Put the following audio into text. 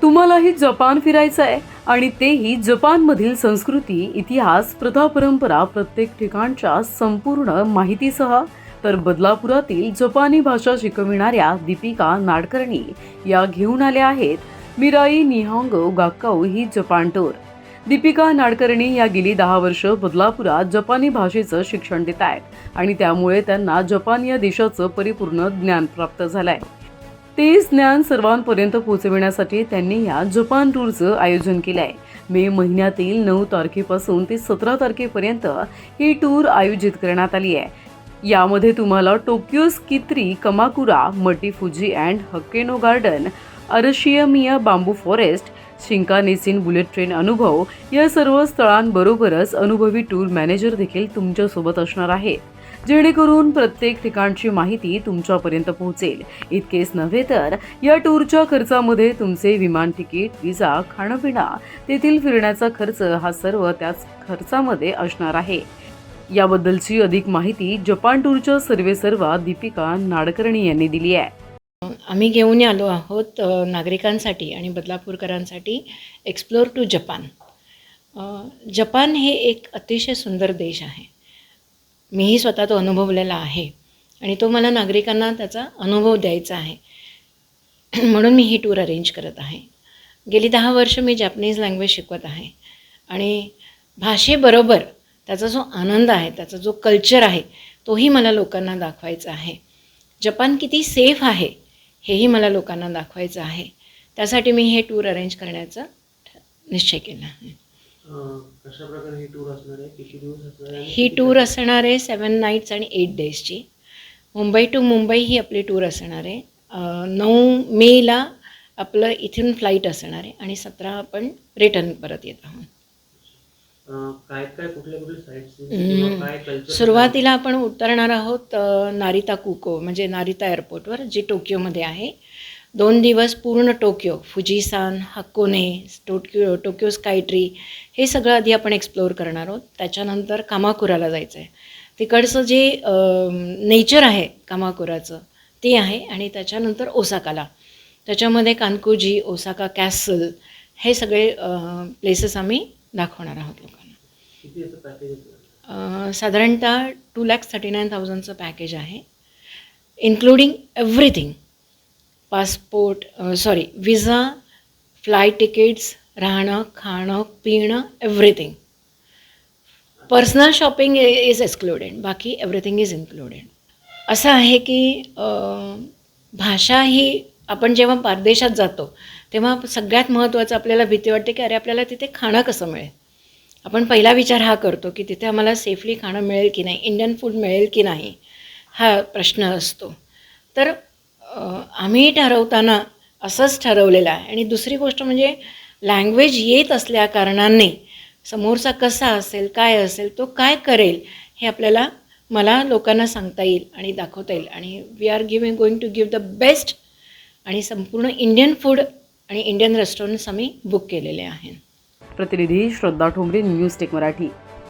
तुम्हालाही जपान फिरायचं आहे आणि तेही जपानमधील संस्कृती, इतिहास, प्रथा, परंपरा प्रत्येक ठिकाणच्या संपूर्ण माहितीसह? तर बदलापुरातील जपानी भाषा शिकविणाऱ्या दीपिका नाडकर्णी या घेऊन आल्या आहेत मिराई निहोंगो गाक्काऊ ही जपान टूर. दीपिका नाडकर्णी या गेली 10 वर्ष बदलापुरात जपानी भाषेचं शिक्षण देत आहेत आणि त्यामुळे त्यांना जपान या देशाचं परिपूर्ण ज्ञान प्राप्त झालंय. तेच ज्ञान सर्वांपर्यंत पोहोचविण्यासाठी त्यांनी या जपान टूरचं आयोजन केलंय. मे महिन्यातील 9 तारखेपासून ते 17 तारखेपर्यंत ही टूर आयोजित करण्यात आली आहे. यामध्ये तुम्हाला Tokyo Skytree, Kamakura, Mount Fuji and Hakone garden, Arashiyama bamboo forest, Shinkansen bullet train अनुभव या सर्व स्थळांबरोबरच अनुभवी टूर मॅनेजर देखील तुमच्यासोबत असणार आहे, जेणेकरून प्रत्येक ठिकाणची माहिती तुमच्यापर्यंत पोहोचेल. इतकेच नव्हे तर या टूरच्या खर्चामध्ये तुमचे विमान तिकीट, विजा, खाणंपिणं, तेथील फिरण्याचा खर्च हा सर्व त्याच खर्चामध्ये असणार आहे. याबद्दलची अधिक माहिती जपान टूरच्या सर्वेसर्वा दीपिका नाडकर्णी यांनी दिली आहे. आम्ही घेऊन आलो आहोत नागरिकांसाठी आणि बदलापूरकरांसाठी एक्सप्लोर टू जपान. जपान हे एक अतिशय सुंदर देश आहे. मीही स्वतः तो अनुभवलेला आहे आणि तो मला नागरिकांना त्याचा अनुभव द्यायचा आहे. म्हणून मी ही टूर अरेंज करत आहे. गेली 10 वर्ष मी जॅपनीज लँग्वेज शिकवत आहे आणि भाषेबरोबर त्याचा जो आनंद आहे, त्याचा जो कल्चर आहे, तोही मला लोकांना दाखवायचा आहे. जपान किती सेफ आहे हेही मला लोकांना दाखवायचं आहे. त्यासाठी मी हे टूर अरेंज करण्याचा निश्चय केला आहे. कशा प्रकारे ही टूर असणार आहे? किती दिवस असणार आहे? ही टूर असणार आहे 7 नाईट्स आणि 8 डेजची. मुंबई टू मुंबई ही आपली टूर असणार आहे. 9 मेला आपलं इथून फ्लाईट असणार आहे आणि 17 आपण रिटर्न परत येत आहोत. काय काय कुठले साईट्स काय कल्चर? सुरुवातीला आपण उतरणार आहोत नारिता कुको म्हणजे नारिता एअरपोर्टवर, जी टोकियोमध्ये आहे. 2 दिवस पूर्ण टोकियो, फुजिसान, हक्कोने, टोकियो स्काय ट्री हे सगळं आधी आपण एक्सप्लोअर करणार आहोत. त्याच्यानंतर कामाकुराला जायचं आहे. तिकडचं जे नेचर आहे कामाकुराचं ते आहे आणि त्याच्यानंतर ओसाकाला. त्याच्यामध्ये कानकुजी, ओसाका कॅसल हे सगळे प्लेसेस आम्ही दाखवणार आहोत लोकांना. किती असं पॅकेज? साधारणतः 2,39,000चं पॅकेज आहे, including everything. Passport visa, flight tickets, राहणं, खाणं, पिणं, everything. Personal shopping is excluded, बाकी एव्हरीथिंग इज इन्क्लुडेड. असं आहे की भाषा ही आपण जेव्हा परदेशात जातो तेव्हा सगळ्यात महत्त्वाचं आपल्याला भीती वाटते की अरे आपल्याला तिथे खाणं कसं मिळेल. आपण पहिला विचार हा करतो की तिथे आम्हाला सेफली खाणं मिळेल की नाही, इंडियन फूड मिळेल की नाही, हा प्रश्न असतो. तर आम्ही ठरवताना असंच ठरवलेलं आहे. आणि दुसरी गोष्ट म्हणजे लँग्वेज येत असल्या कारणाने समोरचा कसा असेल, काय असेल, तो काय करेल हे मला लोकांना सांगता येईल आणि दाखवता येईल. आणि we are going to give the best. आणि संपूर्ण इंडियन फूड आणि इंडियन रेस्टॉरंट्स आम्ही बुक केलेले आहेत. प्रतिनिधी श्रद्धा ठोंबरे, न्यूज टेक मराठी.